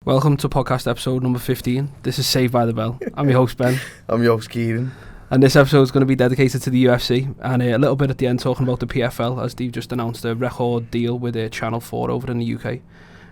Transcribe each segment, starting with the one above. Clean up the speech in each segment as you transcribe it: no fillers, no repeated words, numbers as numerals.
Welcome to podcast episode number 15. This is Saved by the Bell. I'm your host, Ben. I'm your host, Kieran. And this episode is going to be dedicated to the UFC and a little bit at the end talking about the PFL, as they've just announced a record deal with Channel 4 over in the UK.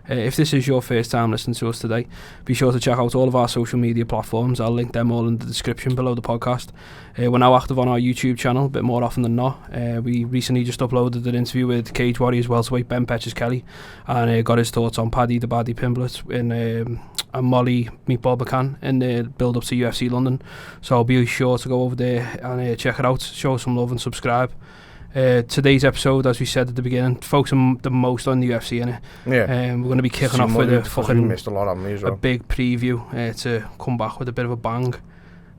If this is your first time listening to us today, be sure to check out all of our social media platforms. I'll link them all in the description below the podcast. We're now active on our YouTube channel a bit more often than not. We recently just uploaded an interview with Cage Warriors welterweight Ben Petches-Kelly and got his thoughts on Paddy the Baddy Pimblett and Molly Meatball McCann in the build up to UFC London. So I'll be sure to go over there and check it out, show some love and subscribe. Today's episode, as we said at the beginning, focusing the most on the UFC in it. Yeah. We're going to be kicking off with a fucking missed a lot of me as well. A big preview to come back with a bit of a bang,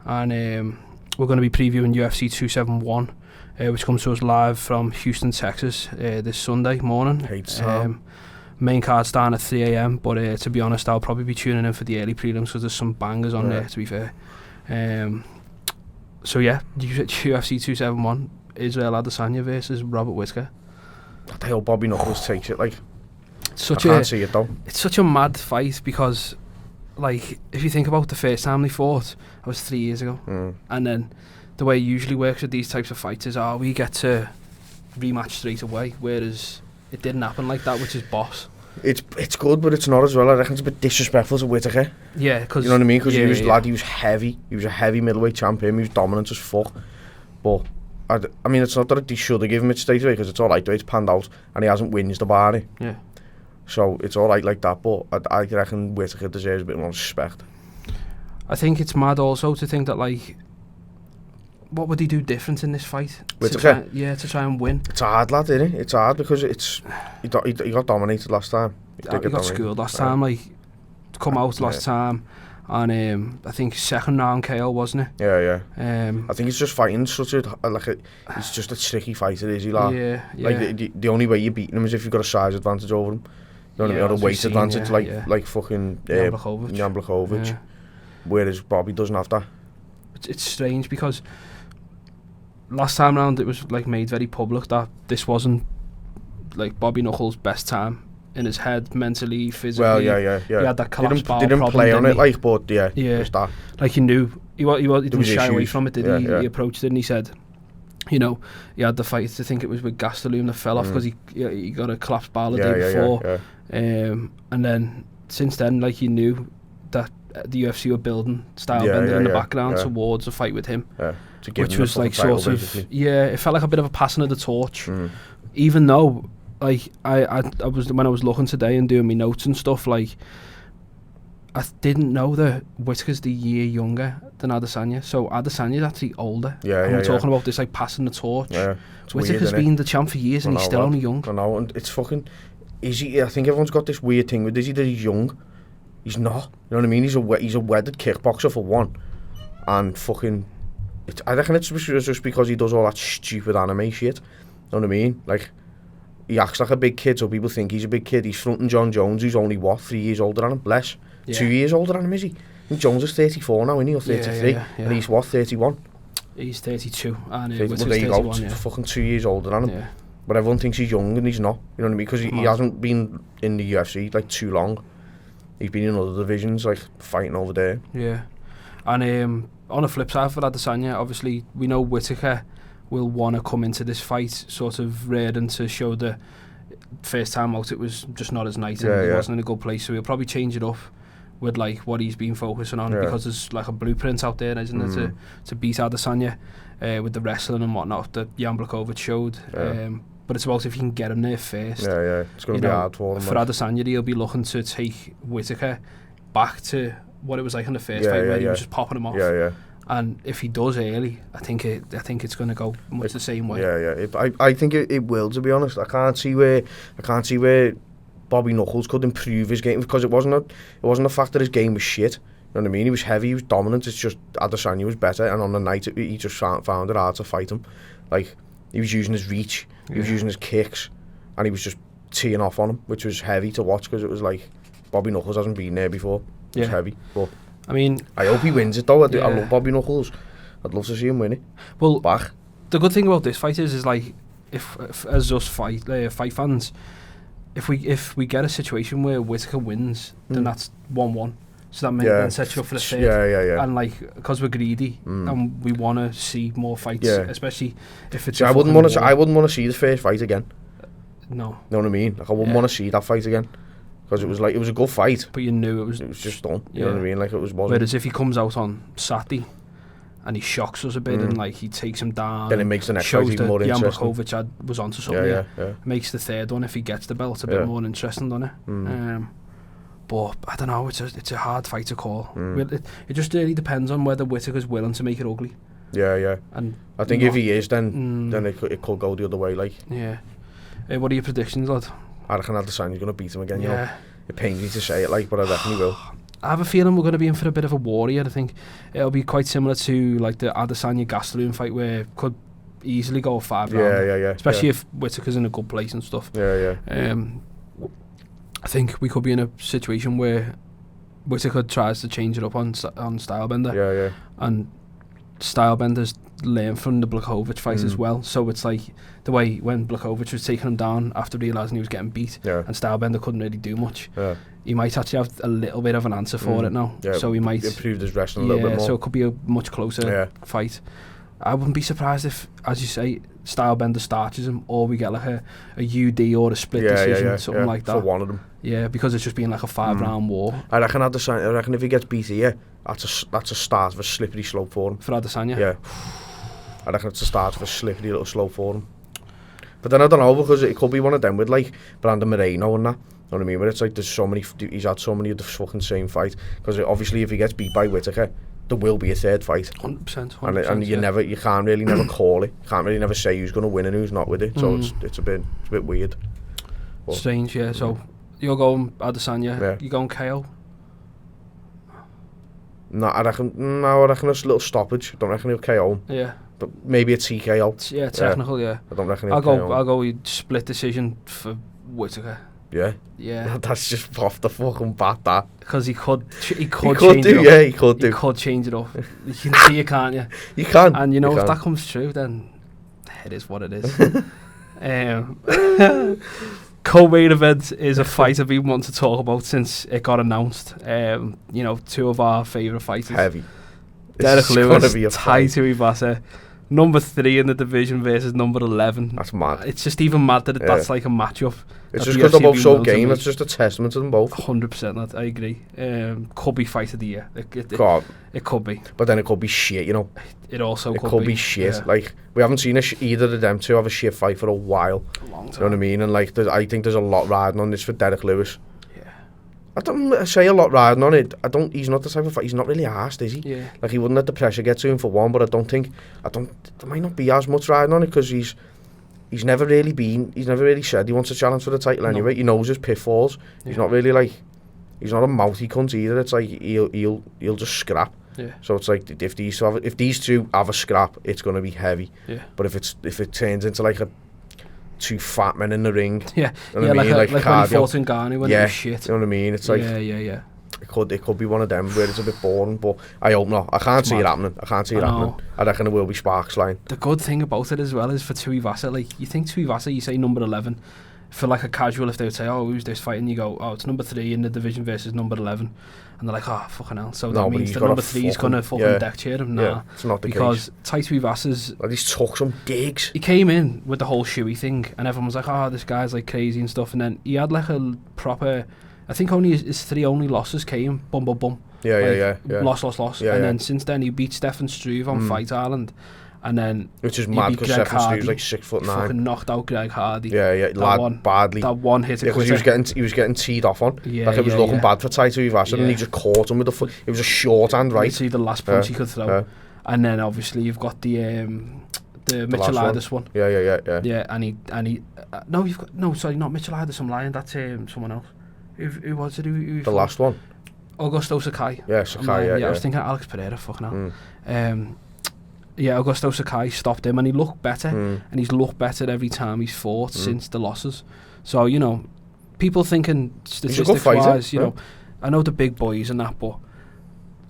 and we're going to be previewing UFC 271, which comes to us live from Houston, Texas, this Sunday morning. Main card starting at 3 a.m, but to be honest, I'll probably be tuning in for the early prelims because there's some bangers on there, to be fair. So yeah, UFC 271. Israel Adesanya versus Robert Whittaker. I hope Bobby Knuckles takes it. Like, I can't see it though. It's such a mad fight because, like, if you think about the first time they fought, it was 3 years ago, and then the way it usually works with these types of fights is, we get to rematch straight away, whereas it didn't happen like that, which is boss. It's good, but it's not as well. I reckon it's a bit disrespectful to Whittaker. Yeah, because you know what I mean. Because he was heavy. He was a heavy middleweight champion. He was dominant as fuck, but. I mean, it's not that they should have given it straight away because it's alright the way it's panned out and he hasn't wins the Barney. Yeah. So it's alright like that, but I reckon Whittaker deserves a bit more respect. I think it's mad also to think that, like, what would he do different in this fight? Whittaker? To try and win. It's hard, lad, isn't it? It's hard because he got dominated last time. He got schooled last time, like, come out last time. And I think second round KO, wasn't it? Yeah. I think he's just fighting such he's just a tricky fighter, is he? Like, yeah. Like the only way you're beating him is if you've got a size advantage over him. You know what I mean? Or a weight advantage, like fucking Jan Blachowicz. Yeah. Whereas Bobby doesn't have that. It's strange because last time round it was like made very public that this wasn't like Bobby Knuckles' best time. In his head, mentally, physically. Well, yeah. He had that collapse ball didn't problem, play on it, like, but yeah. Just that. Like, he knew he didn't shy away from it, did he? Yeah. He approached it and he said, you know, he had the fight. I think it was with Gastelum that fell off because he got a collapsed ball the day before. And then since then, like, he knew that the UFC were building Stylebender in the background towards a fight with him, which was like sort of basically. It felt like a bit of a passing of the torch, even though. Like, I was when I was looking today and doing my notes and stuff, like, I didn't know that Whittaker's the year younger than Adesanya, so Adesanya's actually older. And we're talking about this, like, passing the torch. Yeah, Whittaker's been the champ for years and he's still only young. I know, and it's fucking... I think everyone's got this weird thing with that he's young. He's not. You know what I mean? He's a wedded kickboxer for one. And fucking... I reckon it's just because he does all that stupid anime shit. You know what I mean? Like... He acts like a big kid, so people think he's a big kid. He's fronting John Jones, who's only, 3 years older than him? Less. 2 years older than him, is he? I think Jones is 34 now, isn't he? Or 33? And he's, 31? He's 32. And Whittaker's 31, fucking 2 years older than him. Yeah. But everyone thinks he's young, and he's not. You know what I mean? Because he hasn't been in the UFC, like, too long. He's been in other divisions, like, fighting over there. Yeah. And on the flip side for Adesanya, obviously, we know Whittaker will want to come into this fight sort of raring to show the first time out it was just not as nice and he wasn't in a good place, so he'll probably change it up with like what he's been focusing on because there's like a blueprint out there, isn't there, to beat Adesanya with the wrestling and whatnot that Jan Blachowicz showed. But it's about if you can get him there first. It's going to be hard for him. For Adesanya, he'll be looking to take Whittaker back to what it was like in the first fight where he was just popping him off. And if he does early, I think it's going to go much the same way. I think it will. To be honest, I can't see where Bobby Knuckles could improve his game because it wasn't the fact that his game was shit. You know what I mean? He was heavy, he was dominant. It's just Adesanya was better, and on the night he just found it hard to fight him. Like, he was using his reach, he was using his kicks, and he was just teeing off on him, which was heavy to watch because it was like Bobby Knuckles hasn't been there before. It was heavy, but. I mean, I hope he wins it though. I love Bobby Knuckles. I'd love to see him win it. Well, back. The good thing about this fight is like if as us fight fans, if we get a situation where Whittaker wins, then that's 1-1. So that then sets you up for the third. Yeah. And like, because we're greedy and we want to see more fights, especially if it's. See, I wouldn't want to see the first fight again. No. You know what I mean? Like, I wouldn't want to see that fight again, because it was a good fight. But you knew it was just done. You know what I mean? Like, it wasn't. Whereas if he comes out on Saturday and he shocks us a bit and like he takes him down, then it makes the next fight even more interesting. Jan was onto something. Yeah. Makes the third one, if he gets the belt, a bit more interesting, doesn't it? But I don't know. It's a hard fight to call. It just really depends on whether Whittaker's willing to make it ugly. Yeah. And I think if he is, then it could go the other way. Like. Yeah. What are your predictions, lad? I reckon Adesanya's going to beat him again. You know, it pains me to say it, like, but I reckon he will. I have a feeling we're going to be in for a bit of a war here. I think it'll be quite similar to like the Adesanya Gastelum fight, where it could easily go 5 rounds. Yeah. Especially if Whittaker's in a good place and stuff. Yeah. I think we could be in a situation where Whittaker tries to change it up on Stylebender. Yeah. And Stylebender's learned from the Blachowicz fight as well. So it's like the way when Blachowicz was taking him down after realising he was getting beat, and Stylebender couldn't really do much. Yeah. He might actually have a little bit of an answer for it now. Yeah, so he might improve his wrestling a little bit more. So it could be a much closer fight. I wouldn't be surprised if, as you say, Stylebender starches him, or we get like a UD or a split decision, something like that. For one of them. Yeah, because it's just been like a 5-round war. I reckon if he gets beat here, that's a start of a slippery slope for him. For Adesanya? Yeah. I reckon it's a start of a slippery little slope for him. But then I don't know, because it could be one of them with like Brandon Moreno and that. You know what I mean? Where it's like he's had so many of the fucking same fight. Because obviously if he gets beat by Whittaker, there will be a third fight. 100%. And you can't really never call it. You can't really never say who's going to win and who's not with it. So it's a bit weird. But strange, yeah. So you're going Adesanya. Yeah. You're going KO? No, I reckon it's a little stoppage. I don't reckon he'll KO him. Yeah. But maybe a TKO. Yeah, technical, yeah. I don't reckon he'll KO him. I'll go with split decision for Whittaker. Yeah? Yeah. That's just off the fucking bat, that. Because he could change it up. Yeah, he could do. He could change it up. You can see it, can't you? You can. And if that comes true, then it is what it is. Co-main event is a fight I've been wanting to talk about since it got announced. Two of our favourite fighters. Heavy. Derek Lewis, Tuivasa. Number 3 in the division versus number 11. That's mad. It's just even mad that that's like a matchup. It's just because they're both so game. It's just a testament to them both. 100%. I agree. Could be fight of the year. It could be. But then it could be shit, you know. It also could be shit. Yeah. Like, we haven't seen either of them two have a shit fight for a while. A long time. You know what I mean? And like, I think there's a lot riding on this for Derek Lewis. I don't say a lot riding on it. He's not the type of fight. He's not really arsed, is he? Yeah. Like, he wouldn't let the pressure get to him for one, but there might not be as much riding on it, because he's never really said he wants a challenge for the title anyway. He knows his pitfalls. Yeah. He's not really like, he's not a mouthy cunt either. It's like he'll just scrap. Yeah. So it's like, if these two have a scrap, it's going to be heavy. Yeah. But if it turns into like two fat men in the ring. Yeah, you know what I mean? Like when he fought in Ngannou when it was shit. You know what I mean? It's like, yeah. It could be one of them where it's a bit boring, but I hope not. I can't see it happening. I reckon there will be sparks flying. The good thing about it as well is for Tuivasa, like, you think Tuivasa, you say number 11, for like a casual, if they would say, oh, who's this fighting? You go, oh, it's number 3 in the division versus number 11. And they're like, oh, fucking hell. So that means that number 3 is going to fucking deck chair him. Nah, it's not the because Tuivasa's... Well, he's took some digs. He came in with the whole shoey thing, and everyone was like, oh, this guy's like crazy and stuff. And then he had like a proper... I think only his 3 only losses came, bum. Yeah. Loss. Yeah, and then since then, he beat Stefan Struve on Fight Island. And then... Which is mad, because Stefan Struve's like 6'9". He fucking knocked out Greg Hardy. Yeah, badly. That one hit. Yeah, because he was getting teed off on. Yeah, like, it was looking bad for Tuivasa, and he just caught him with the foot. It was a short hand, right? You see the last punch he could throw. And then obviously you've got the Michelitis one. Yeah. Yeah, and he no, you've got not Michelitis. I'm lying. That's someone else. Who was it? Who the last one? Augusto Sakai. Yeah, Sakai. Yeah. I was thinking Alex Pereira. Fucking hell. Yeah, Augusto Sakai stopped him, and he looked better, and he's looked better every time he's fought since the losses. So, people thinking statistics-wise, I know the big boys and that, but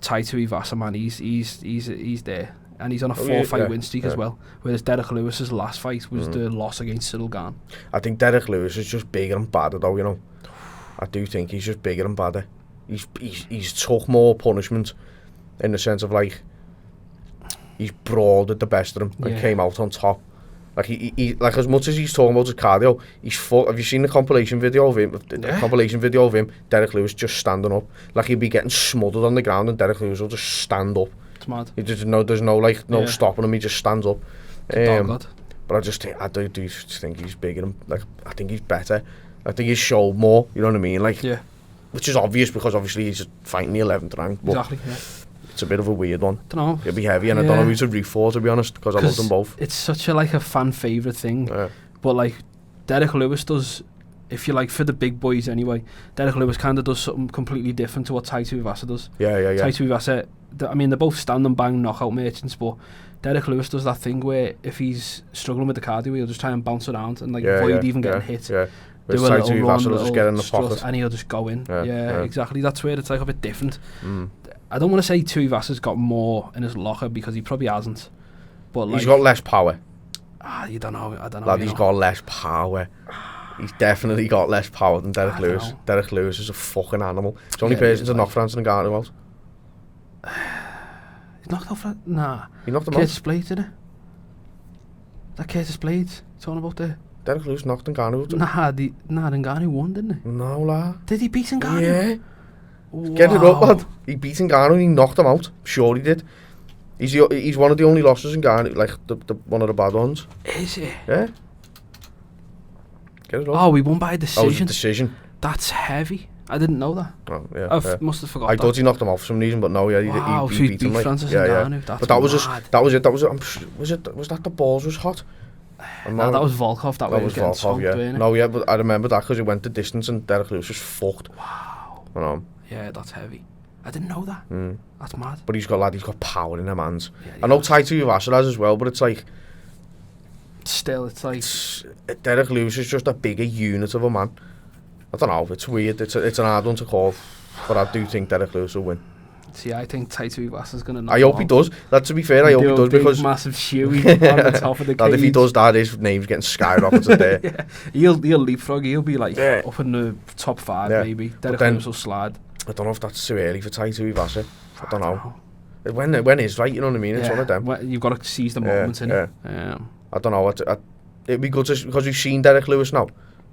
Tuivasa, man, he's there, and he's on a 4-fight win streak as well. Whereas Derek Lewis's last fight was the loss against Cyril Gane. I think Derek Lewis is just bigger and badder, though. You know, I do think he's just bigger and badder. He's took more punishment in the sense of like he's brawled at the best of them and came out on top. Like he like as much as he's talking about his cardio, have you seen the compilation video of him? The compilation video of him, Derek Lewis just standing up. Like he'd be getting smothered on the ground, and Derek Lewis will just stand up. It's mad. There's no stopping him. He just stands up. But I do think he's bigger and like I think he's better. I think he's showed more. You know what I mean? Like which is obvious because obviously he's fighting the 11th rank. But exactly. Yeah. It's a bit of a weird one. I don't know. It'll be heavy, and I don't know who to root for, to be honest, because I love them both. It's such a fan favourite thing. Yeah. But like Derek Lewis does, if you like, for the big boys anyway, Derek Lewis kind of does something completely different to what Tuivasa does. Yeah. Tuivasa, I mean, they're both stand and bang knockout merchants, but Derek Lewis does that thing where if he's struggling with the cardio, he'll just try and bounce around and avoid even getting hit. Yeah. Do a little run, just get in the pocket, and he'll just go in. Yeah, exactly. That's where it's like a bit different. I don't want to say Tuivasa's got more in his locker because he probably hasn't. But like, he's got less power. You don't know. I don't know. Lad, he's got less power. He's definitely got less power than Derek Lewis. Derek Lewis is a fucking animal. He's the only person to knock Francis Ngannou out. He's knocked out Nah. He knocked him out. Curtis Blades, isn't it? That Curtis Blades talking about there. Derek Lewis knocked Ngannou out. Ngannou won, didn't he? No, lad. Did he beat Ngannou? Yeah. Wow. Get it up, lad. He beat Ngannou and he knocked him out. Sure he did. He's one of the only losses in Ngannou, like the one of the bad ones. Is he? Yeah. Get it up. Oh, we won by a decision. That was a decision. That's heavy. I didn't know that. Oh, yeah. Must have forgot. I thought he knocked him off for some reason, but no, yeah, he beat him. Francis Ngannou. But that was it. Was that the balls was hot? No, that was Volkov. That was Volkov. Yeah. No, yeah, but I remember that because it went the distance and Derek Lewis was fucked. Wow. You know? Yeah, that's heavy. I didn't know that. That's mad. But he's got power in him hands. Yeah, I know Tuivasa has as well, but it's like still, it's like Derek Lewis is just a bigger unit of a man. I don't know. It's weird. It's an hard one to call, but I do think Derek Lewis will win. See, I think Tuivasa's going to knock I hope he does. That, to be fair, I hope he does because massive shoey on the top of the cage. If he does that, his name's getting skyrocketed there. He'll leapfrog. He'll be like up in the top 5 maybe. Derek Lewis will slide. I don't know if that's too early for Tuivasa. I don't know. When is right, you know what I mean? It's one of them. You've got to seize the moment, innit? I don't know. It'd be good because we've seen Derek Lewis now.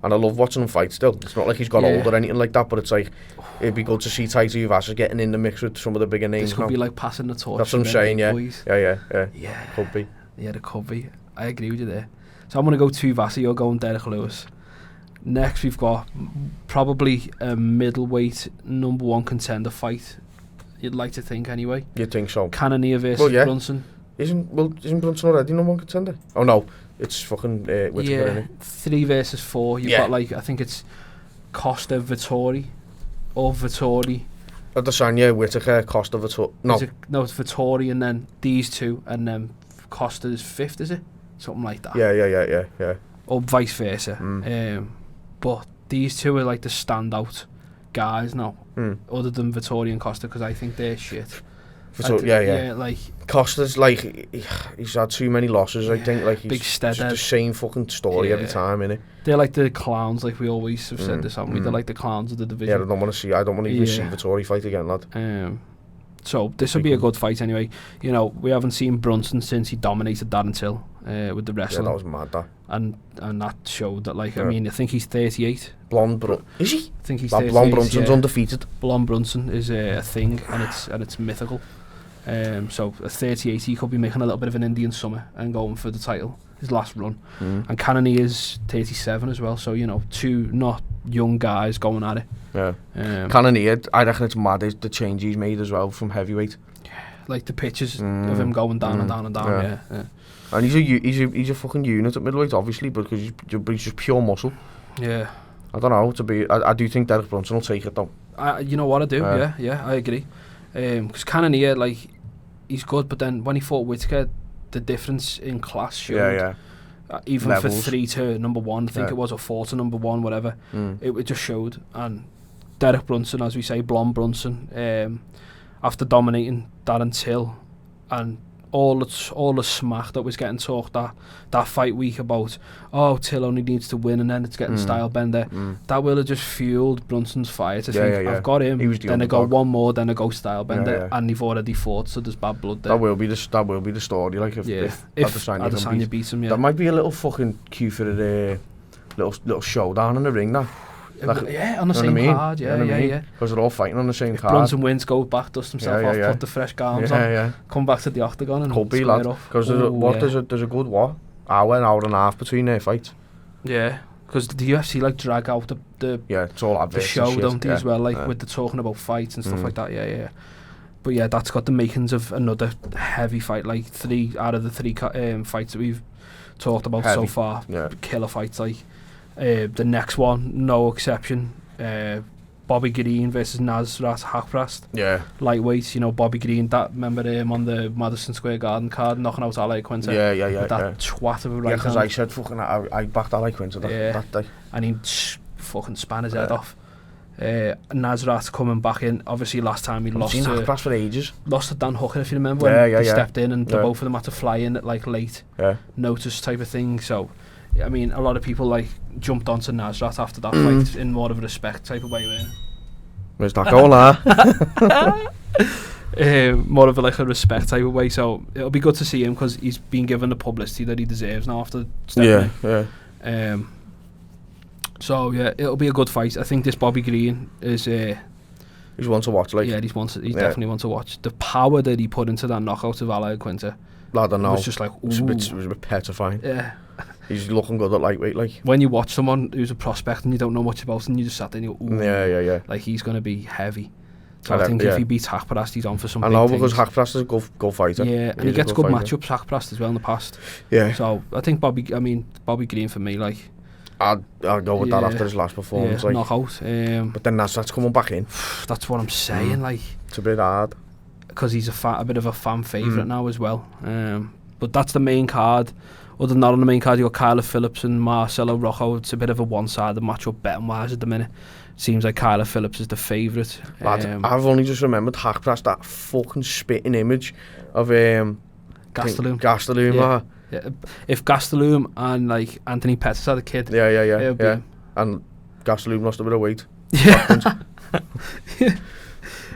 And I love watching him fight still. It's not like he's got old or anything like that, but it's like, it'd be good to see Tuivasa getting in the mix with some of the bigger names. This could be like passing the torch. That's what I'm saying, yeah. Could be. Yeah, it could be. I agree with you there. So I'm going to go Tuivasa, you're going Derek Lewis. Next, we've got probably a middleweight number 1 contender fight. You'd like to think, anyway. You'd think so. Cannonier versus Brunson. Isn't Brunson already number 1 contender? Oh, no. It's fucking Whittaker, 3 versus 4. You've got like, I think it's Costa Vittori or Vittori. Adesanya, Whittaker, Costa Vittori. No, it's Vittori and then these two and then Costa's 5th, is it? Something like that. Yeah. Or vice versa. But these two are like the standout guys now, other than Vittori and Costa, because I think they're shit. Yeah, like Costa's like he's had too many losses. I think like he's big just the same fucking story every time, innit? They're like the clowns, like we always have said this, haven't we? They're like the clowns of the division. Yeah, I don't want to even see Vittori fight again, lad. So this will be a good fight anyway. You know, we haven't seen Brunson since he dominated Darren Till with the wrestling. Yeah, that was mad, that. And that showed that, like, I mean, I think he's 38. Is he? I think he's 38. Blonde Brunson's undefeated. Blonde Brunson is a thing, and it's mythical. So at 38, he could be making a little bit of an Indian summer and going for the title, his last run. And Cannonier is 37 as well, so, you know, 2 not young guys going at it. Yeah. Cannonier, I reckon it's mad the change he's made as well from heavyweight. Yeah, like the pictures of him going down and down and down. Yeah. And he's a fucking unit at middleweight, obviously, because he's just pure muscle. Yeah. I don't know. I do think Derek Brunson will take it though. You know what I do? Yeah, I agree. Because Cannonier, like, he's good, but then when he fought Whittaker, the difference in class showed. Even levels. For 3 to number 1, I think it was, or 4 to number 1, whatever. It just showed. And Derek Brunson, as we say, Blonde Brunson, after dominating Darren Till and all the smack that was getting talked that fight week about, Till only needs to win and then it's getting style bender. That will have just fueled Brunson's fire to think, I've got him, then I go one more, then I go style bender, and they've already fought, so there's bad blood there. That will be the story, like if Adesanya beats him, that might be a little fucking cue for the little showdown in the ring now. Like, on the same card, because they're all fighting on the same card. Brunson wins, go back, dust himself off, put the fresh garms on, come back to the octagon and could be, lad, because there's a good hour and a half between their fights. Yeah, because the UFC like drag out it's all the show, don't they, as well, like with the talking about fights and stuff like that. But yeah, that's got the makings of another heavy fight, like 3 out of the 3 fights that we've talked about so far, killer fights. Like the next one, no exception, Bobby Green versus Naz Rashfast. Lightweight, Bobby Green, remember him on the Madison Square Garden card knocking out Ali Quinter? That twat of a right hand. Because I said fucking, I backed Ali Quinter that day. And he fucking span his head off. Naz Rashfast coming back in. Obviously last time he lost to for ages. Lost to Dan Hooker, if you remember, when they stepped in and the both of them had to fly in at like late notice type of thing. So I mean, a lot of people like jumped onto Naz Rashfast after that fight in more of a respect type of way. Where's that going, more of a respect type of way. So it'll be good to see him because he's been given the publicity that he deserves now after stepping in. So yeah, it'll be a good fight. I think this Bobby Green is he's one to watch. Like he's definitely one to watch. The power that he put into that knockout of Ali Quinter, lad, I know, was just like it was a bit petrifying. He's looking good at lightweight, like. When you watch someone who's a prospect and you don't know much about and you just sat there and you go, like he's going to be heavy. So I think if he beats Rashfast, he's on for some big things. Because Rashfast is a good fighter. Yeah, and he gets good matchups, Rashfast, as well in the past. Yeah. So I think Bobby Green for me, like. I'll go with that after his last performance. Like. Knockout. But then that's coming back in. That's what I'm saying, like. It's a bit hard. Because he's a bit of a fan favourite now as well. But that's the main card. Other than that, on the main card, you got Kyler Phillips and Marcelo Rojo. It's a bit of a one-sided matchup betting-wise at the minute. Seems like Kyler Phillips is the favourite. I've only just remembered Hackpress, that fucking spitting image of Gastelum. Yeah. If Gastelum and like Anthony Pettis had a kid, and Gastelum lost a bit of weight.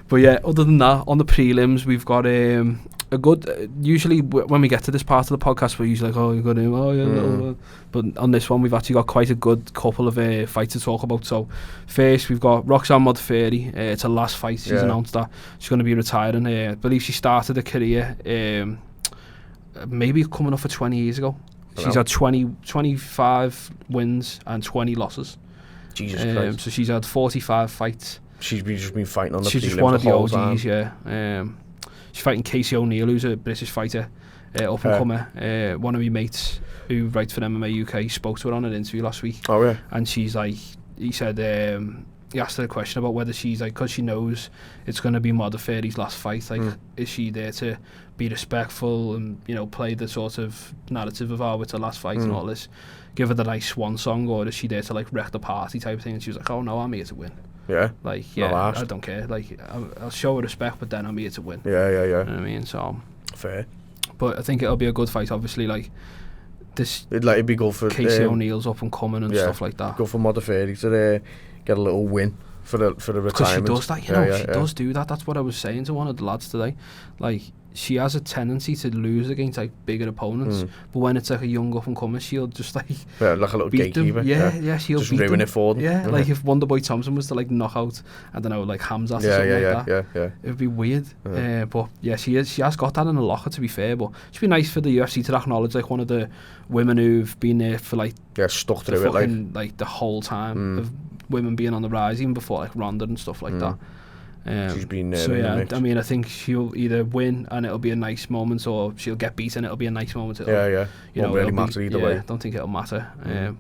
But yeah, other than that, on the prelims, we've got a good. Usually, when we get to this part of the podcast, we're usually like, you've got him, but on this one, we've actually got quite a good couple of fights to talk about. So, first, we've got Roxanne Modafferi. It's her last fight. She's announced that she's going to be retiring. I believe she started her career maybe coming up for 20 years ago. She's had 25 wins and 20 losses. Jesus Christ. So she's had 45 fights. She's just been fighting on the prelims. She's just one of the OGs, she's fighting Casey O'Neill, who's a British fighter, up and comer. One of my mates who writes for MMA UK spoke to her on an interview last week. Oh yeah. And she's like, he said, he asked her a question about whether she's like, because she knows it's going to be Modafferi's last fight, like, is she there to be respectful and, play the sort of narrative of it's her last fight and all this, give her the nice swan song, or is she there to like wreck the party type thing? And she was like, oh no, I'm here to win. Yeah. Like, I don't care. Like, I'll show her respect, but then I'm here to win. Yeah. You know what I mean? So fair. But I think it'll be a good fight. Obviously, like this. It'd be good for Casey O'Neill's up and coming and stuff like that. Go for Modafferi to get a little win for the retirement. Because she does that, she does do that. That's what I was saying to one of the lads today. Like, she has a tendency to lose against like bigger opponents, but when it's like a young up and comer, she'll just like like a little gatekeeper. She'll just beat ruin them. It for them. Yeah, like if Wonderboy Thompson was to like knock out, I don't know, like Hamzat or something like that. Yeah. It'd be weird. But yeah, she has got that in the locker, to be fair. But it'd be nice for the UFC to acknowledge like one of the women who've been there for like stuck through it like the whole time of women being on the rise, even before like Ronda and stuff like that. She's been so yeah, I mean, I think she'll either win and it'll be a nice moment, or she'll get beaten and it'll be a nice moment. Won't really matter either way. I don't think it'll matter.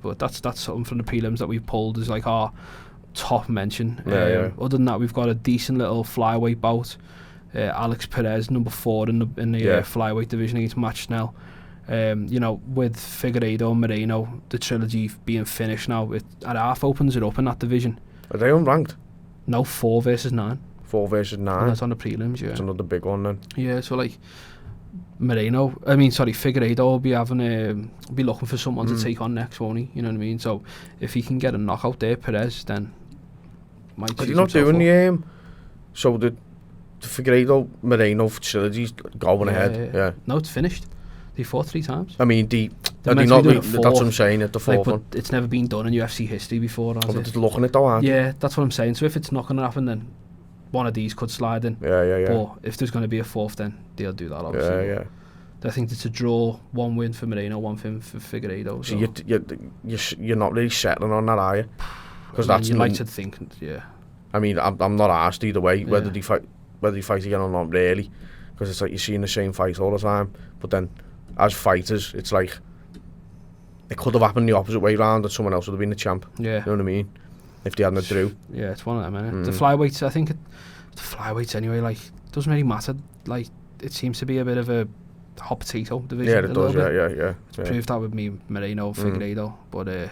But that's something from the prelims that we've pulled as like our top mention. Other than that, we've got a decent little flyweight bout. Alex Perez, number 4 in the flyweight division, against Matt Schnell. With Figueiredo and Moreno, the trilogy being finished now, at half opens it up in that division. Are they unranked? No, 4 versus 9. 4 versus 9. And that's on the prelims, yeah. It's another big one then. Yeah, so like Figueiredo will be be looking for someone to take on next, won't he? You know what I mean? So if he can get a knockout there, Perez, then might. Are they not doing the so the Figueiredo Moreno facilities going ahead? Yeah. No, it's finished. They fought 3 times. I mean, that's what I'm saying, at the fourth one. But it's never been done in UFC history before, has it? They're looking at though, aren't they? Yeah, that's what I'm saying. So if it's not going to happen, then one of these could slide in. Yeah. But if there's going to be a fourth, then they'll do that, obviously. Yeah. I think it's a draw, 1 win for Moreno, 1 win for Figueiredo. So you're not really settling on that, are you? Because you like to think, yeah. I mean, I'm not asked either way whether they fight again or not, really, because it's like you're seeing the same fight all the time. But then, as fighters, it's like it could have happened the opposite way round, and someone else would have been the champ. Yeah, you know what I mean? If they hadn't drew. Yeah, it's one of them, innit? The flyweights, I think, the flyweights anyway. Like, doesn't really matter. Like, it seems to be a bit of a hot potato division. Yeah, it does. Yeah. It's proved that with me, Moreno, Figueiredo, but.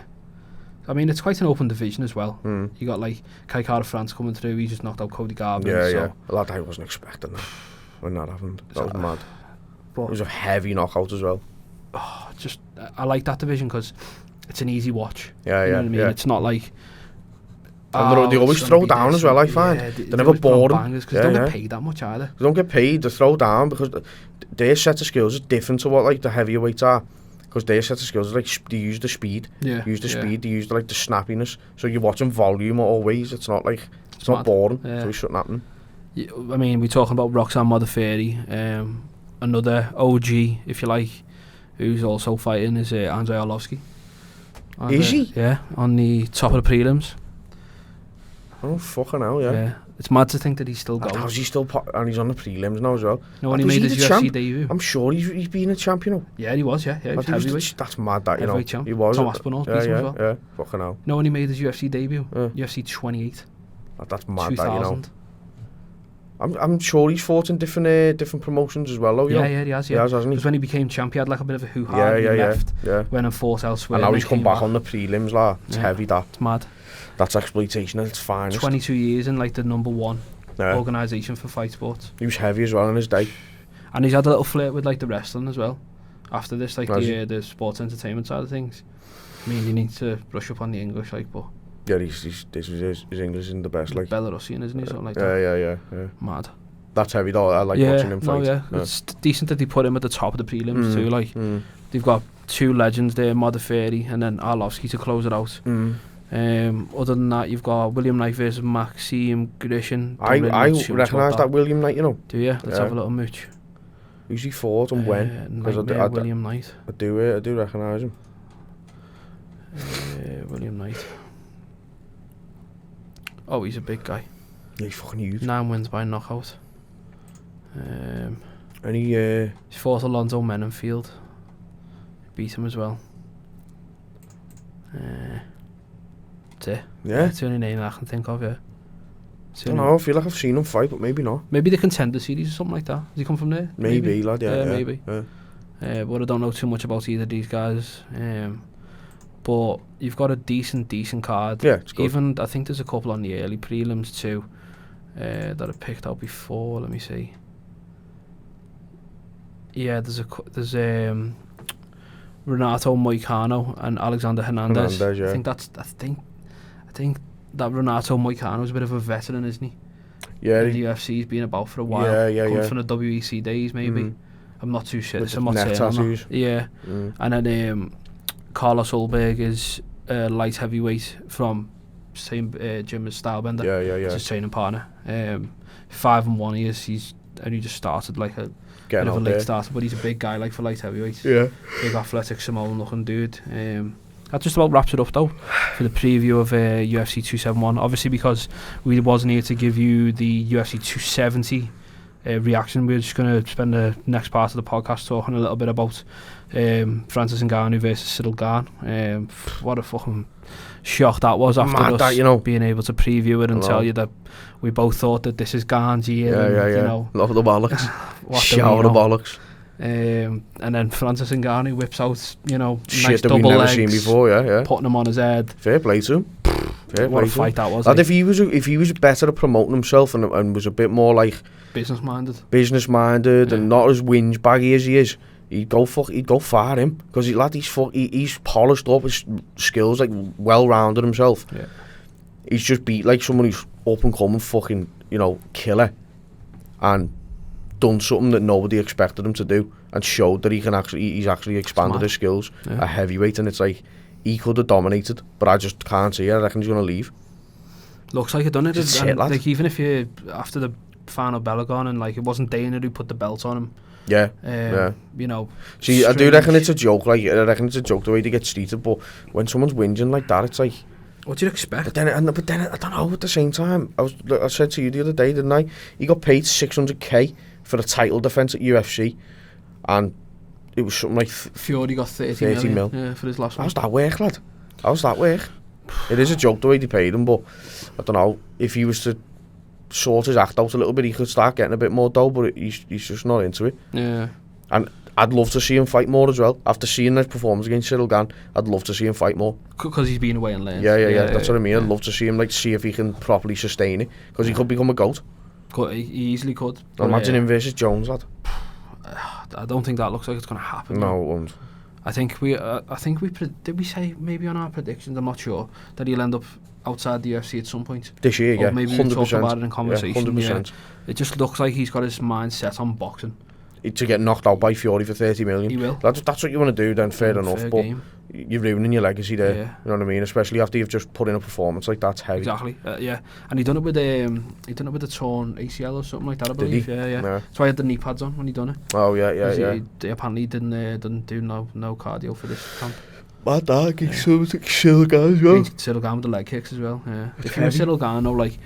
I mean, it's quite an open division as well. You got like Kai Kara France coming through. He just knocked out Cody Garbrandt. Yeah. A lot I wasn't expecting that when that happened. That was mad. But it was a heavy knockout as well. I like that division because it's an easy watch. Yeah, you know what I mean? It's not like. And they always throw down as well, I find. They never bore them. Because they don't get paid that much either. They don't get paid, they throw down because their set of skills is different to what like the heavyweights are. Because their set of skills is like they use the speed. They use the snappiness. So you're watching volume always. It's not like it's not boring. So it shouldn't happen. I mean, we're talking about Roxanne Modafferi, another OG, if you like, who's also fighting is Andrei Arlovski. Is he? Yeah, on the top of the prelims. Oh fucking hell, yeah. It's mad to think that he's still going. How's he still and he's on the prelims now as well? No, when he made his UFC debut. I'm sure he's been a champ, you know. Yeah, he was, yeah. He was heavyweight. That's mad, that, you know. Champ. He was. Tom Aspinall beat him as well. Yeah, fucking hell. No, when he made his UFC debut, UFC 28. That's mad, 2000. That, you know. I'm sure he's fought in different promotions as well, though, you know. Yeah, he has, hasn't he? Because when he became champ, he had like a bit of a hoo-ha. He left, went and fought elsewhere. And now he's come back on the prelims, like. It's heavy, that. It's mad. That's exploitation at its finest. 22 years in like the #1 organisation for fight sports. He was heavy as well in his day. And he's had a little flirt with like the wrestling as well. After this, like the sports entertainment side of things. I mean, you need to brush up on the English, like, but. Yeah, his English isn't the best, like. Belarusian, isn't he? Something like that. Yeah. Mad. That's heavy though. I like watching him fight. Yeah. It's decent that they put him at the top of the prelims too. Like, they've got 2 legends there, Modafferi and then Arlovski to close it out. Other than that, you've got William Knight versus Maxime Grisham. I recognise that William Knight, you know. Do you? Let's have a little mooch. Who's he fought and when? William Knight. I do recognise him. William Knight. Oh, he's a big guy. Yeah, he's fucking huge. 9 wins by knockout. And he fought Alonzo Menenfield. Beat him as well. That's it. Yeah. That's the only name I can think of, yeah. I don't know, I feel like I've seen him fight, but maybe not. Maybe the Contender Series or something like that. Does he come from there? Maybe. Lad, yeah. Maybe. Yeah. But I don't know too much about either of these guys. But you've got a decent card. Yeah, it's good. Even, I think there's a couple on the early prelims too that I picked out before. Let me see. Yeah, there's Renato Moicano and Alexander Hernandez. Yeah. I think that Renato Moicano's a bit of a veteran, isn't he? Yeah. The UFC's been about for a while. Coming from the WEC days, maybe. I'm not too sure. I'm not saying that. Yeah. And then Carlos Ulberg is light heavyweight from same gym as Stylebender. Yeah. He's his training partner. 5-1 he's only just started like a bit of a late starter, but he's a big guy like for light heavyweight. Yeah. Big athletic Samoan looking dude. That just about wraps it up though for the preview of UFC 271. Obviously because we wasn't here to give you the UFC 270 reaction, we're just going to spend the next part of the podcast talking a little bit about Francis Ngannou versus Cyril Gane. What a fucking shock that was after us that, being able to preview it and tell you that we both thought that this is Gane's year. Yeah. You know, love the bollocks. Shower the bollocks. And then Francis Ngannou whips out, shit nice that double we've never legs, seen before, putting him on his head. Fair play to him. What a fight that was. Like, if he was better at promoting himself and was a bit more like business minded and not as whinge baggy as he is, he'd go far him, because he's polished up, his skills, like, well rounded himself. Yeah. He's just beat like someone who's up and coming fucking, you know, killer, and done something that nobody expected him to do, and showed that he's actually expanded his skills at heavyweight. And it's like, he could have dominated, but I just can't see it. I reckon he's going to leave. Looks like it, doesn't it? It's shit, lad. Like, even if you, after the final bell gone, and like, it wasn't Dana who put the belt on him. Yeah. You know. See, I do reckon it's a joke. Like, I reckon it's a joke the way they get treated. But when someone's whinging like that, it's like, what do you expect? But then I don't know. At the same time, I said to you the other day, didn't I? He got paid $600K for a title defense at UFC, and it was something like Fury got 30 mil. Yeah, for his last one. How's that work, lad? How's that work? It is a joke the way they paid him, but I don't know, if he was to sort his act out a little bit, he could start getting a bit more dough, but he's just not into it. Yeah. And I'd love to see him fight more as well. After seeing his performance against Cyril Gane, I'd love to see him fight more. Because he's been away and learned. Yeah. That's what I mean. I'd love to see him, like, see if he can properly sustain it, because he could become a GOAT. He easily could. Imagine him versus Jones, lad. I don't think that looks like it's going to happen. No, it won't. I think we did we say maybe on our predictions, I'm not sure, that he'll end up outside the UFC at some point this year. Or maybe 100%. We talked about it in conversation. 100%. It just looks like he's got his mind set on boxing. To get knocked out by Fury for 30 million. He will. That's what you want to do, then fair enough. Fair but game. You're ruining your legacy there. Yeah. You know what I mean? Especially after you've just put in a performance like that's heavy. Exactly. Yeah. And he done it with the torn ACL or something like that, I believe. Did he? Yeah. That's why he had the knee pads on when he done it. Oh yeah. He apparently didn't do no cardio for this camp. Bad dog, Cyril Gane as well. Cyril Gane with the leg kicks as well. Yeah. If you were Cyril Gane, though, like,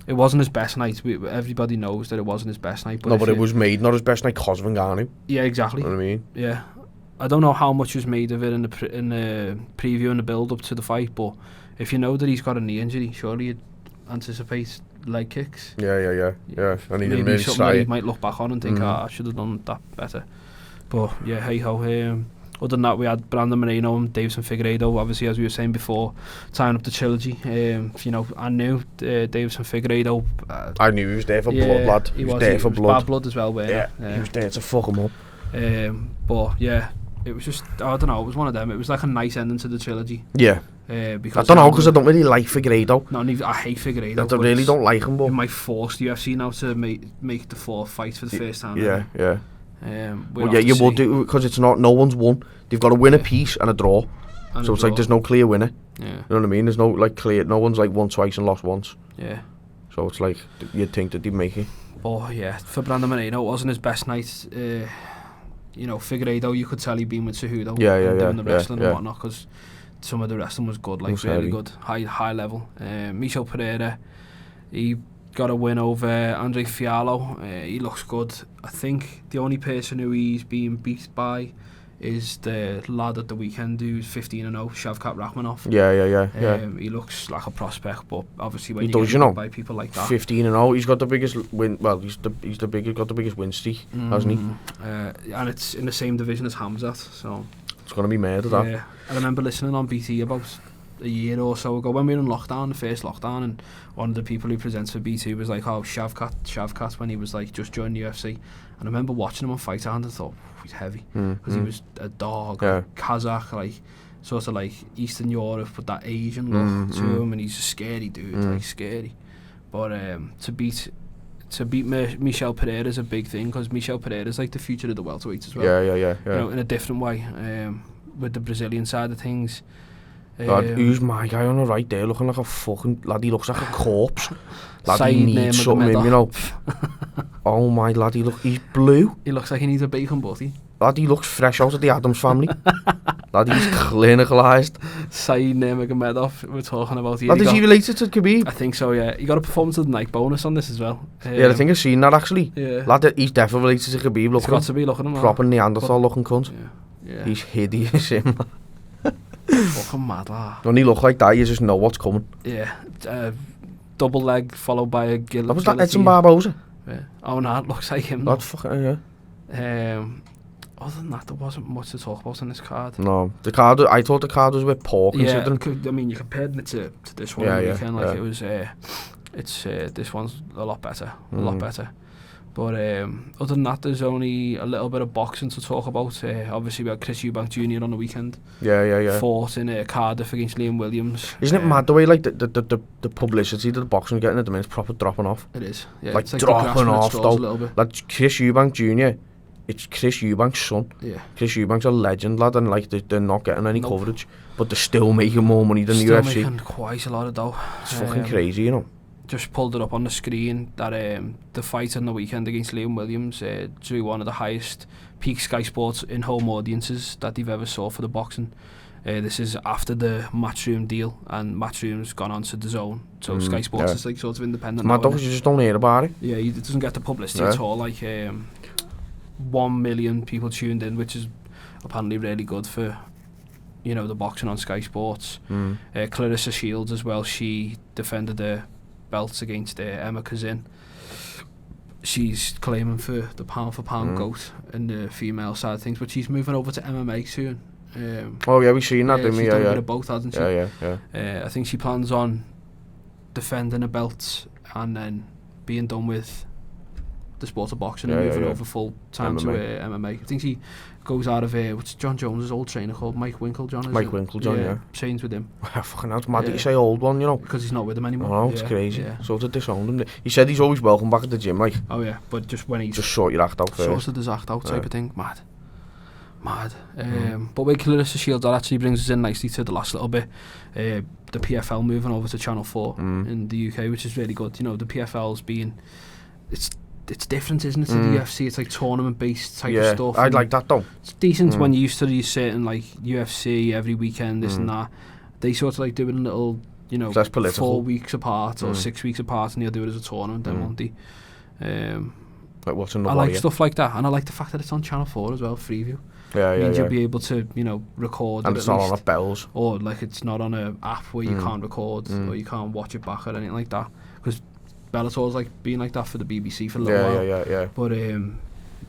it wasn't his best night. Everybody knows that it wasn't his best night. But it was made not his best night because of Ngannou. Yeah, exactly. You know what I mean? Yeah. I don't know how much was made of it in the preview and the build up to the fight, but if you know that he's got a knee injury, surely you'd anticipate leg kicks. Yeah. And he didn't maybe really something that he might look back on and think, I should have done that better. But yeah, hey ho. Other than that, we had Brandon Moreno and Davison Figueiredo, obviously, as we were saying before, tying up the trilogy. You know, I knew Davison Figueiredo. I knew he was there for blood, lad. He was there for blood. Bad blood as well, yeah. He was there to fuck him up. But yeah, it was just, I don't know, it was one of them. It was like a nice ending to the trilogy. Yeah. Because I don't know, because I don't really like Figueiredo. No, I hate Figueiredo. I really don't like him, but it might force the UFC now to make the fourth fight for the first time. Yeah. Well, you will do, because it's not, no one's won. They've got to win a piece and a draw. So it's like there's no clear winner. Yeah. You know what I mean? There's no like clear, no one's like won twice and lost once. Yeah. So it's like, you'd think that they'd make it. Oh yeah, for Brandon Moreno, it wasn't his best night. You know, Figueiredo, you could tell he'd been with Cejudo doing the wrestling and whatnot, because some of the wrestling was good, like really good, high level. Michel Pereira, he got a win over Andre Fiallo. He looks good. I think the only person who he's being beat by is the lad at the weekend who's 15-0, Shavkat Rakhmonov. Yeah. He looks like a prospect, but obviously when you get by people like that, 15-0, he's got the biggest win. Well, he's got the biggest win streak, hasn't he? And it's in the same division as Hamzat, so it's gonna be mad at that. Yeah, I remember listening on BT about a year or so ago when we were in lockdown, the first lockdown, and one of the people who presents for BT was like, oh, Shavkat, when he was like just joined the UFC. And I remember watching him on Fight Island and thought, he's heavy, because he was a dog, Kazakh, like sort of like Eastern Europe with that Asian look to him, and he's a scary dude, like scary. But to beat Michel Pereira is a big thing, because Michel Pereira is like the future of the welterweights as well. Yeah. You know, in a different way, with the Brazilian side of things. Who's my guy on the right there, looking like a fucking lad? He looks like a corpse. Lad, he Saeed needs something in, you know. Oh my lad, he's blue. He looks like he needs a bacon butty. Lad, he looks fresh out of the Addams family. Lad, he's clinicalised. Saeed Nurmagomedov, we're talking about here. Lad, is he related to Khabib? I think so, yeah. He got a performance of the night bonus on this as well. Yeah, I think I've seen that actually. Yeah. Lad, he's definitely related to Khabib. He's got to be looking at him. Proper Neanderthal looking cunt. Yeah. He's hideous, him. Fucking mad, lad. When he look like that, you just know what's coming. Yeah. Double leg followed by a that was that Edson Barboza. Yeah. Oh no, it looks like him. That fucking, Other than that, there wasn't much to talk about in this card. No, the card. I thought the card was a bit poor considering. I mean, you compared it to this one on the weekend. Like it was, this one's a lot better, a lot better. But other than that, there's only a little bit of boxing to talk about. Obviously, we had Chris Eubank Jr. on the weekend. Yeah. Fought in Cardiff against Liam Williams. Isn't it mad the way like the publicity that the boxing are getting at the minute is proper dropping off? It is. Yeah, like it's like dropping off though. A little bit. Like Chris Eubank Jr. It's Chris Eubank's son. Yeah. Chris Eubank's a legend, lad, and like they're not getting any coverage, but they're still making more money than the UFC. Still making quite a lot of dough. It's fucking crazy, you know. Just pulled it up on the screen that the fight on the weekend against Liam Williams drew one of the highest peak Sky Sports in-home audiences that they've ever saw for the boxing. This is after the Matchroom deal, and Matchroom's gone on to the Zone, so Sky Sports is like sort of independent. Mad, you just don't hear about it. Yeah, it doesn't get the publicity at all. Like 1 million people tuned in, which is apparently really good for, you know, the boxing on Sky Sports. Clarissa Shields as well. She defended her belts against Emma Kazin. She's claiming for the pound for pound GOAT in the female side of things, but she's moving over to MMA soon. Oh yeah, we've seen that, didn't we? She's done a bit of both, hasn't she? Yeah. I think she plans on defending a belt and then being done with the sport of boxing and moving over full time to MMA. I think she goes out of what's John Jones' old trainer called? Mike Winklejohn. Mike Winklejohn, yeah. Trains with him. Fucking hell, it's mad that you say old one, you know. Because he's not with him anymore. Oh, it's crazy. Sort of disowned him. He said he's always welcome back at the gym, like. Oh yeah, but just when he's... Just sort your act out first. Sorted his act out type of thing. Mad. But with Clarissa Shields, that actually brings us in nicely to the last little bit. The PFL moving over to Channel 4 in the UK, which is really good. You know, the PFL's been... It's different, isn't it, to the UFC? It's like tournament-based type of stuff. Yeah, I'd like that though. It's decent when you're used to these certain, like, UFC every weekend, this and that. They sort of like do it in little, you know, 4 weeks apart or 6 weeks apart, and they'll do it as a tournament, then won't they? Like watching the I like stuff like that, and I like the fact that it's on Channel 4 as well, Freeview. It means you'll be able to, you know, record and it it's at not least. on a bells. Or, like, it's not on an app where you can't record or you can't watch it back or anything like that. Because Bellator's like been like that for the BBC for a little while. Yeah. But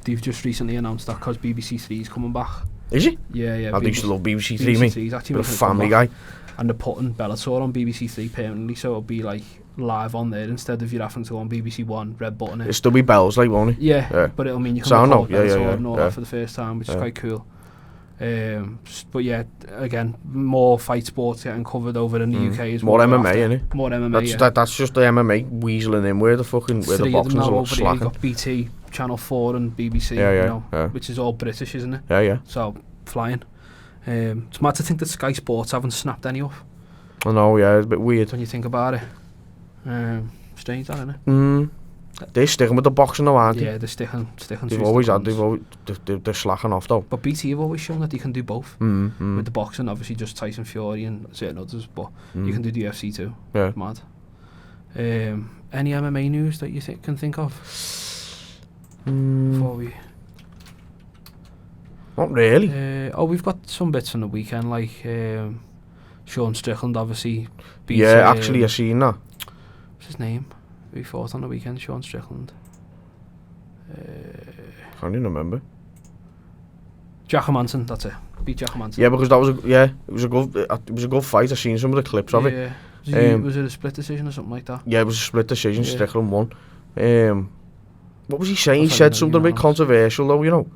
they've just recently announced that because BBC 3 is coming back. Is he? Yeah. I used to love BBC 3, mate. He's actually a Family Guy. And they're putting Bellator on BBC 3 permanently, so it'll be like live on there instead of you having to go on BBC 1, red button it. It'll still be bells, like, won't it? Yeah, but it'll mean you can record Bellator and all that for the first time, which is quite cool. But yeah, again, more fight sports getting covered over in the UK as more well. More MMA, innit? More MMA, that's just the MMA weaseling in where the boxing's a lot slacking. You've got BT, Channel 4 and BBC, you know, which is all British, isn't it? Yeah. So, flying. It's mad to think that Sky Sports haven't snapped any up. I know, yeah, it's a bit weird. When you think about it. Strange, that, isn't it? They're sticking with the boxing though, aren't they? Yeah, they're sticking. They're slacking off though. But BT have always shown that they can do both. With the boxing, obviously just Tyson Fury and certain others, but you can do the UFC too. Yeah. Mad. Any MMA news that you can think of? Before we... Not really. We've got some bits from the weekend, like Sean Strickland obviously beat... Yeah, actually I seen that. What's his name? We fought on the weekend, Sean Strickland. Can't even remember. Jacomanson, that's it. Beat Jacomanson. Yeah, because that was it was a good fight. I seen some of the clips of it. Was it a split decision or something like that? Yeah, it was a split decision. Strickland won. What was he saying? He said something a bit controversial though, you know.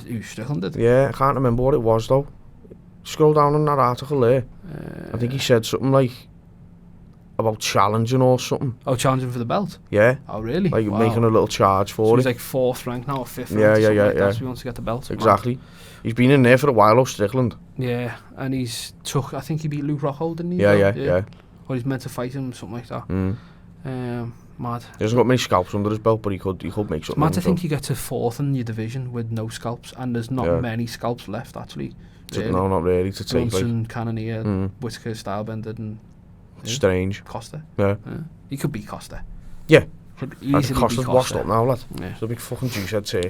Who Strickland did? Yeah, I can't remember what it was though. Scroll down on that article there. I think he said something like about challenging or something. Oh, challenging for the belt? Yeah. Oh, really? Like making a little charge for it. He's like 4th rank now or 5th rank. Yeah. So he wants to get the belt. Exactly. He's been in there for a while, Strickland. Yeah, and I think he beat Luke Rockhold, didn't he? Yeah. Or he's meant to fight him, something like that. Mad. He hasn't got many scalps under his belt, but he could make something. Mad to think you get to 4th in your division with no scalps, and there's not many scalps left actually. Really. No, not really. To take Brunson, Cannonier, Whittaker, Stylebender, and Strange. Costa. Yeah. He could beat Costa. Yeah. Costa's washed up now, lad. Yeah. It's a big fucking juice, I'd say.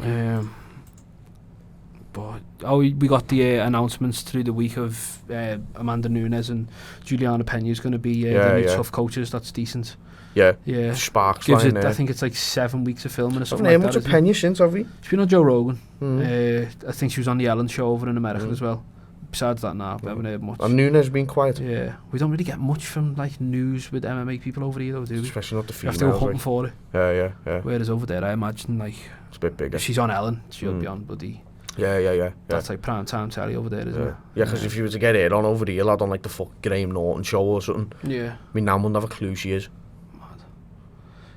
But we got the announcements through the week of Amanda Nunes and Juliana Pena is going to be the new tough coaches. That's decent. Yeah. Sparks gives flying it. there. I think it's like 7 weeks of filming or something I haven't like heard that. much of Pena since, have we? She's been on Joe Rogan. I think she was on the Ellen show over in America as well. Besides that, we haven't heard much. And Nunes has been quiet. Yeah, we don't really get much from like news with MMA people over here, though, do we? Especially not the You have females. to go hunting for it. Yeah. Whereas over there, I imagine like It's a bit bigger. if she's on Ellen, she'll be on bloody. Yeah. That's like prime time telly over there, isn't it? Yeah, because if you were to get it on over here, lad, on like the fucking Graham Norton show or something, Yeah. I mean, Nan wouldn't have a clue who she is.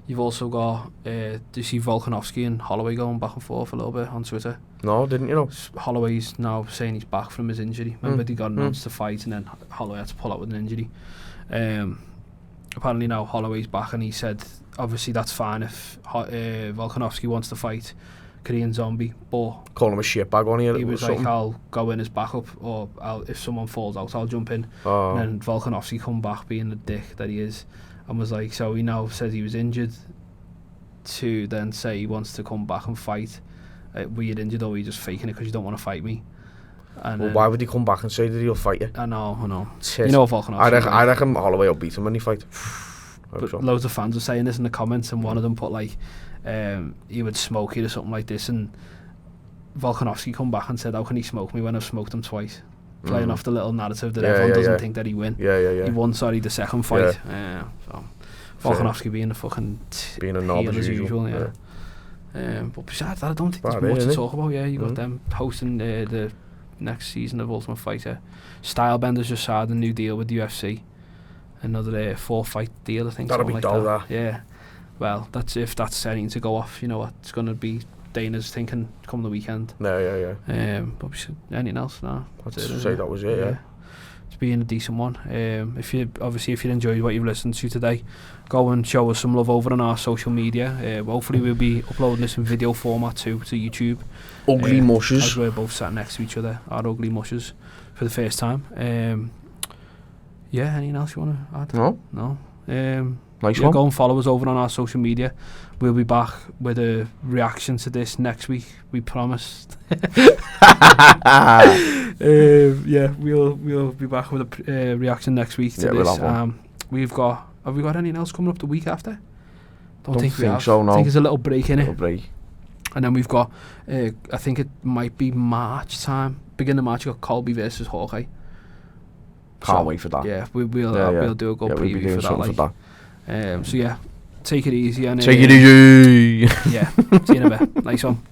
You've also got, do you see Volkanovski and Holloway going back and forth a little bit on Twitter? No, didn't you know? Holloway's now saying he's back from his injury. Remember, they got announced to fight and then Holloway had to pull out with an injury. Apparently now Holloway's back and he said, obviously that's fine if Volkanovski wants to fight Korean Zombie, but Call him a shitbag on here. he was like, I'll go in as backup, or if someone falls out, I'll jump in. And then Volkanovski come back being the dick that he is. And was like, so he now says he was injured to then say he wants to come back and fight. Were you injured or were you just faking it because you don't want to fight me? And well, why would he come back and say that he'll fight you? I know. Tit. You know Volkanovski. I reckon Holloway will beat him when he fight. But loads of fans were saying this in the comments, and one of them put like, he would smoke it or something like this, and Volkanovski come back and said, how can he smoke me when I've smoked him twice? Playing off the little narrative that everyone doesn't think that he win. Yeah. He won, the second fight. So Volkanovski being a fucking being a knob as usual. But besides that, I don't think there's much to talk about. Yeah, you got them hosting the next season of Ultimate Fighter. Stylebender's just signed a new deal with the UFC. Another 4-fight deal, I think. That'll be like dull, that. Yeah. Well, if that's setting to go off, you know what it's going to be. Dana's thinking come the weekend. Yeah. But anything else? No. I'd say that was it. Yeah. It's been a decent one. If you enjoyed what you've listened to today, go and show us some love over on our social media. Hopefully we'll be uploading this in video format too to YouTube. Ugly mushes. As we're both sat next to each other, our ugly mushes, for the first time. Anything else you want to add? No. Nice one. Go and follow us over on our social media. We'll be back with a reaction to this next week. We promised. We'll be back with a reaction next week to this. Have we got anything else coming up the week after? Don't think we have. So, no. I think there's a little break in it. Break. And then we've got, I think it might be March time. Beginning of March, you got Colby versus Hawkeye. Can't wait for that. Yeah, we'll do a good preview for that. Take it easy. And take it easy. See you in a bit. Nice one.